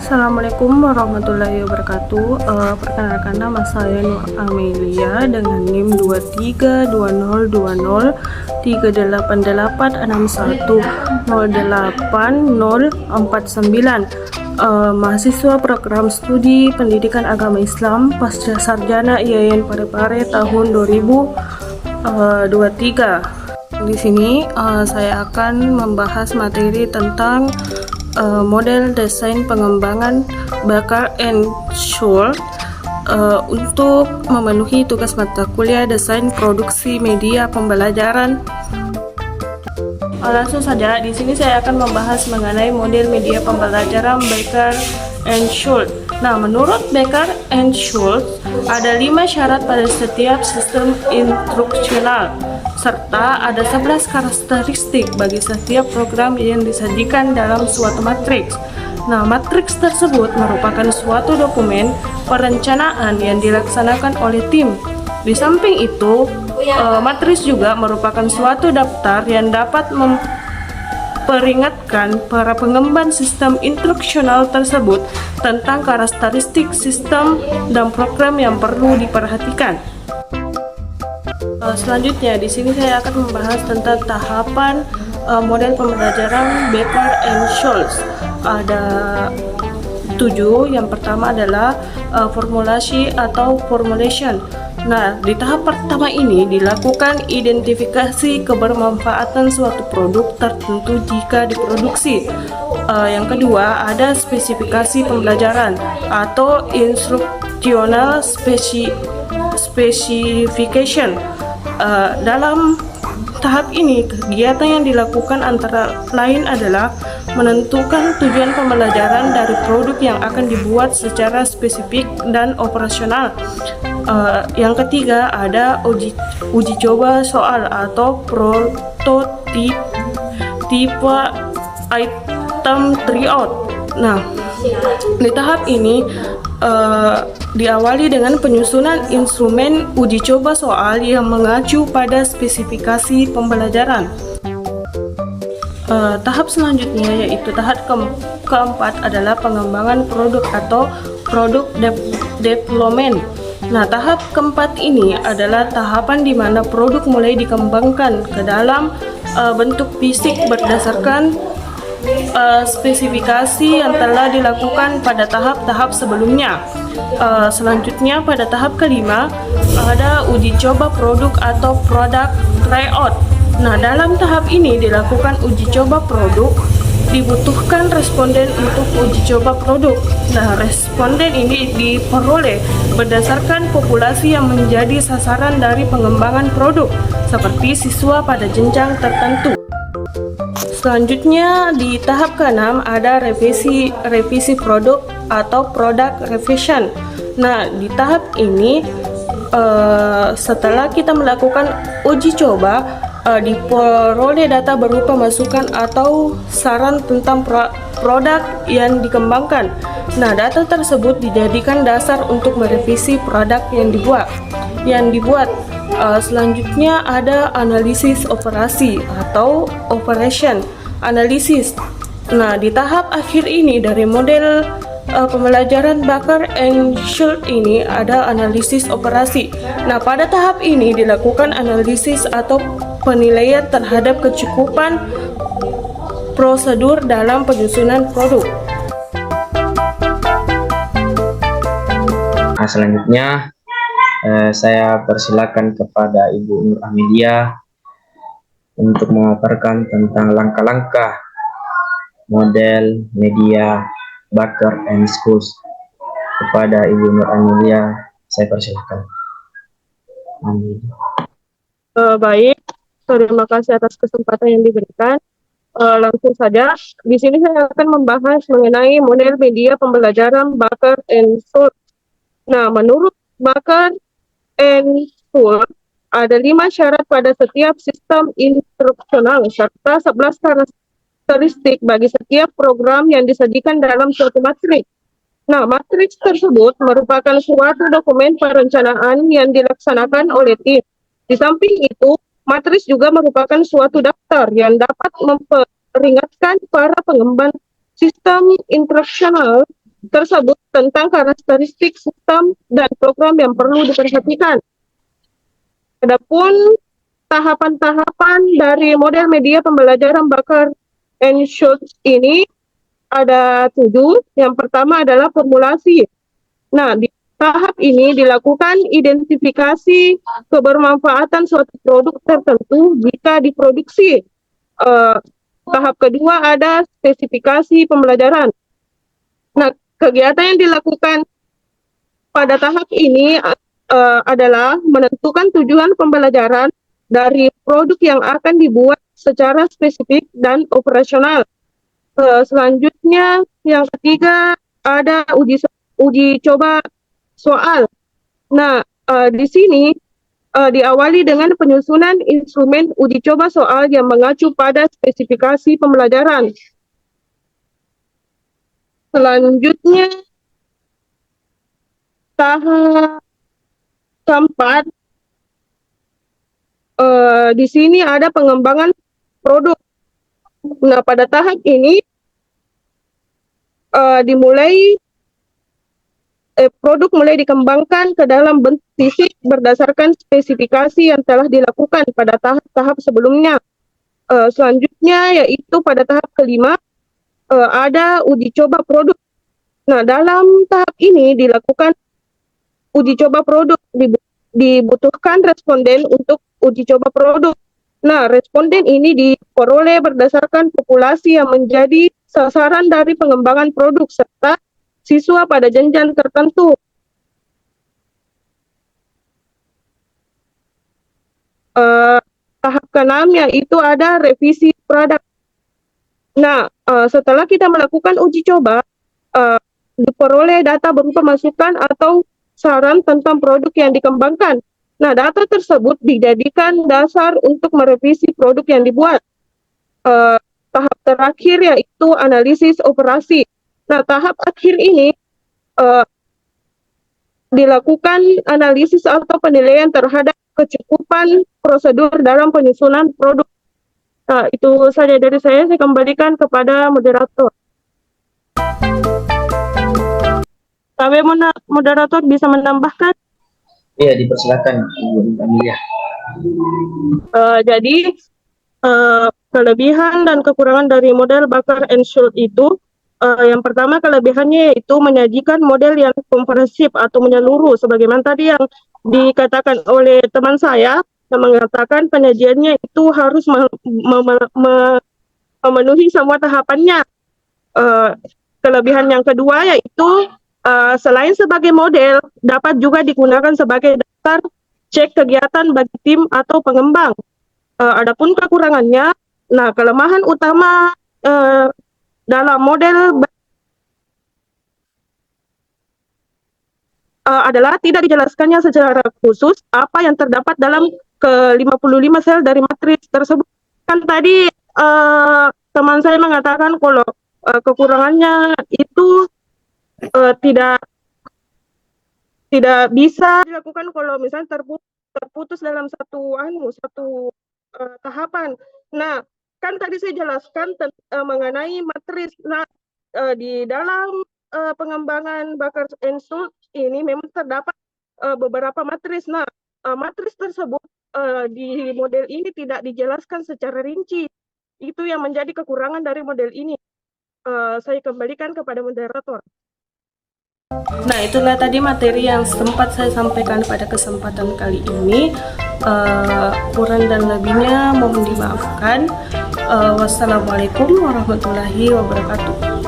Assalamualaikum warahmatullahi wabarakatuh. Perkenalkan, nama saya Nur Amelia dengan NIM 2320203861080049. Mahasiswa program studi pendidikan agama Islam pasca sarjana IAIN Parepare tahun 2023. Di sini saya akan membahas materi tentang model desain pengembangan Baker and Schultz untuk memenuhi tugas mata kuliah desain produksi media pembelajaran. Langsung saja, di sini saya akan membahas mengenai model media pembelajaran Baker and Schultz. Nah, menurut Baker and Schultz, ada 5 syarat pada setiap sistem instruksional, serta ada 11 karakteristik bagi setiap program yang disajikan dalam suatu matriks. Nah, matriks tersebut merupakan suatu dokumen perencanaan yang dilaksanakan oleh tim. Di samping itu, matriks juga merupakan suatu daftar yang dapat memperingatkan para pengembang sistem instruksional tersebut tentang karakteristik sistem dan program yang perlu diperhatikan. Selanjutnya, di sini saya akan membahas tentang tahapan model pembelajaran Baker and Schultz. Ada 7. Yang pertama adalah formulasi atau formulation. Nah, di tahap pertama ini dilakukan identifikasi kebermanfaatan suatu produk tertentu jika diproduksi. Yang kedua, ada spesifikasi pembelajaran atau instructional specification. Dalam tahap ini, kegiatan yang dilakukan antara lain adalah menentukan tujuan pembelajaran dari produk yang akan dibuat secara spesifik dan operasional. Yang ketiga, ada uji coba soal atau prototipe item tryout. Nah, di tahap ini diawali dengan penyusunan instrumen uji coba soal yang mengacu pada spesifikasi pembelajaran. Tahap selanjutnya yaitu tahap keempat adalah pengembangan produk atau product development. Nah, tahap keempat ini adalah tahapan di mana produk mulai dikembangkan ke dalam bentuk fisik berdasarkan spesifikasi yang telah dilakukan pada tahap-tahap sebelumnya. Selanjutnya, pada tahap kelima ada uji coba produk atau product tryout. Nah, dalam tahap ini dilakukan uji coba produk, dibutuhkan responden untuk uji coba produk. Nah, responden ini diperoleh berdasarkan populasi yang menjadi sasaran dari pengembangan produk, seperti siswa pada jenjang tertentu. Selanjutnya, di tahap ke-6 ada revisi produk atau product revision. Nah, di tahap ini setelah kita melakukan uji coba, diperoleh data berupa masukan atau saran tentang produk yang dikembangkan. Nah, data tersebut dijadikan dasar untuk merevisi produk yang dibuat. Selanjutnya ada analisis operasi atau operation analysis. Nah, di tahap akhir ini dari model pembelajaran Baker and Schultz ini ada analisis operasi. Nah, pada tahap ini dilakukan analisis atau penilaian terhadap kecukupan prosedur dalam penyusunan produk. Nah, selanjutnya saya persilakan kepada Ibu Nur Amelia untuk memaparkan tentang langkah-langkah model media Baker and Schultz. Kepada Ibu Nur Amelia, saya persilakan. Baik, terima kasih atas kesempatan yang diberikan. Langsung saja, di sini saya akan membahas mengenai model media pembelajaran Baker and Schultz. Nah, menurut Baker and Schultz, ada 5 syarat pada setiap sistem instruksional serta 11 karakteristik bagi setiap program yang disajikan dalam suatu matriks. Nah, matriks tersebut merupakan suatu dokumen perencanaan yang dilaksanakan oleh tim. Di samping itu, matriks juga merupakan suatu daftar yang dapat memperingatkan para pengembang sistem instruksional tersebut tentang karakteristik sistem dan program yang perlu diperhatikan. Adapun tahapan-tahapan dari model media pembelajaran Bakar and Schultz ini ada 7. Yang pertama adalah formulasi. Nah, di tahap ini dilakukan identifikasi kebermanfaatan suatu produk tertentu jika diproduksi. Tahap kedua ada spesifikasi pembelajaran. Nah, kegiatan yang dilakukan pada tahap ini adalah menentukan tujuan pembelajaran dari produk yang akan dibuat secara spesifik dan operasional. Selanjutnya, yang ketiga ada uji coba soal. Nah, di sini diawali dengan penyusunan instrumen uji coba soal yang mengacu pada spesifikasi pembelajaran. Selanjutnya, tahap keempat, di sini ada pengembangan produk. Nah, pada tahap ini produk mulai dikembangkan ke dalam bentuk fisik berdasarkan spesifikasi yang telah dilakukan pada tahap-tahap sebelumnya. Selanjutnya yaitu pada tahap kelima ada uji coba produk. Nah, dalam tahap ini dilakukan uji coba produk, dibutuhkan responden untuk uji coba produk. Nah, responden ini diperoleh berdasarkan populasi yang menjadi sasaran dari pengembangan produk serta siswa pada jenjang tertentu. Tahap keenam yaitu ada revisi produk. Nah, setelah kita melakukan uji coba, diperoleh data berupa masukan atau saran tentang produk yang dikembangkan. Nah, data tersebut dijadikan dasar untuk merevisi produk yang dibuat. Tahap terakhir yaitu analisis operasi. Nah, tahap akhir ini dilakukan analisis atau penilaian terhadap kecukupan prosedur dalam penyusunan produk. Nah, itu saja dari saya kembalikan kepada moderator. Kami moderator bisa menambahkan? Iya, dipersilakan Ibu Amelia. Jadi kelebihan dan kekurangan dari model Bakar and Schultz itu, yang pertama kelebihannya yaitu menyajikan model yang komprehensif atau menyeluruh, sebagaimana tadi yang dikatakan oleh teman saya yang mengatakan penyajiannya itu harus memenuhi semua tahapannya. Kelebihan yang kedua yaitu selain sebagai model, dapat juga digunakan sebagai dasar cek kegiatan bagi tim atau pengembang. Adapun kekurangannya, nah kelemahan utama dalam model adalah tidak dijelaskannya secara khusus apa yang terdapat dalam ke-55 sel dari matriks tersebut. Kan tadi teman saya mengatakan kalau kekurangannya itu tidak bisa dilakukan kalau misalnya terputus dalam satu tahapan. Nah, kan tadi saya jelaskan mengenai matris. Nah, di dalam pengembangan Bakar and Schultz ini memang terdapat beberapa matris. Nah, matris tersebut di model ini tidak dijelaskan secara rinci. Itu yang menjadi kekurangan dari model ini. Saya kembalikan kepada moderator. Nah, itulah tadi materi yang sempat saya sampaikan pada kesempatan kali ini. Kurang dan lebihnya mohon dimaafkan. Wassalamualaikum warahmatullahi wabarakatuh.